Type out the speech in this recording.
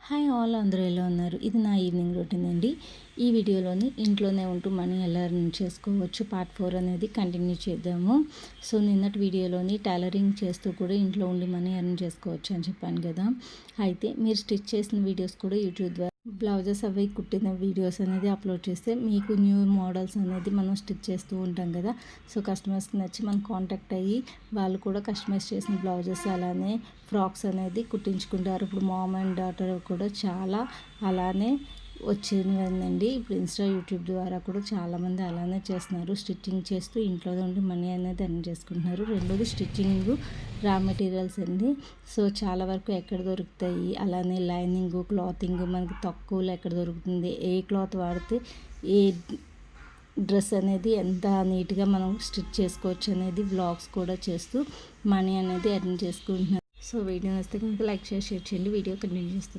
Hi all, అందరూ ఎలా ఉన్నారు? ఇది నా ఈవినింగ్ రొటీన్ అండి. ఈ వీడియోలోని ఇంట్లోనే ఉంటూ మనీ ఎలా ఎర్న్ చేసుకోవచ్చు పార్ట్ 4 అనేది కంటిన్యూ చేద్దాము. సో నిన్నటి వీడియోలోని టైలరింగ్ చేస్తూ కూడా ఇంట్లో ఉండి మనీ ఎర్న్ చేసుకోవచ్చు అని చెప్పాను కదా. అయితే మీరు స్టిచ్ చేసిన వీడియోస్ కూడా యూట్యూబ్ ద్వారా బ్లౌజెస్ అవి కుట్టిన వీడియోస్ అనేది అప్లోడ్ చేస్తే మీకు న్యూ మోడల్స్ అనేది మనం స్టిచ్ చేస్తూ ఉంటాం కదా. సో కస్టమర్స్కి నచ్చి మనం కాంటాక్ట్ అయ్యి వాళ్ళు కూడా కస్టమైజ్ చేసిన బ్లౌజెస్ అలానే ఫ్రాక్స్ అనేది కుట్టించుకుంటారు. ఇప్పుడు మామ్ అండ్ డాటర్ కూడా చాలా అలానే వచ్చిందండి. ఇప్పుడు యూట్యూబ్ ద్వారా కూడా చాలామంది అలానే చేస్తున్నారు. స్టిచ్చింగ్ చేస్తూ ఇంట్లో ఉండి మనీ అనేది ఎర్న్ చేసుకుంటున్నారు. రెండోది స్టిచ్చింగ్ రా మెటీరియల్స్ అండి. సో చాలా వరకు ఎక్కడ దొరుకుతాయి, అలానే లైనింగ్ క్లాతింగ్ మనకి తక్కువలో ఎక్కడ దొరుకుతుంది, ఏ క్లాత్ వాడితే ఏ డ్రెస్ అనేది ఎంత నీట్గా మనం స్టిచ్ చేసుకోవచ్చు అనేది వ్లాగ్స్ కూడా చేస్తూ మనీ అనేది ఎర్న్ చేసుకుంటున్నారు. సో వీడియో వస్తే కనుక లైక్ షేర్ చేయండి. వీడియో కంటిన్యూ చేస్తే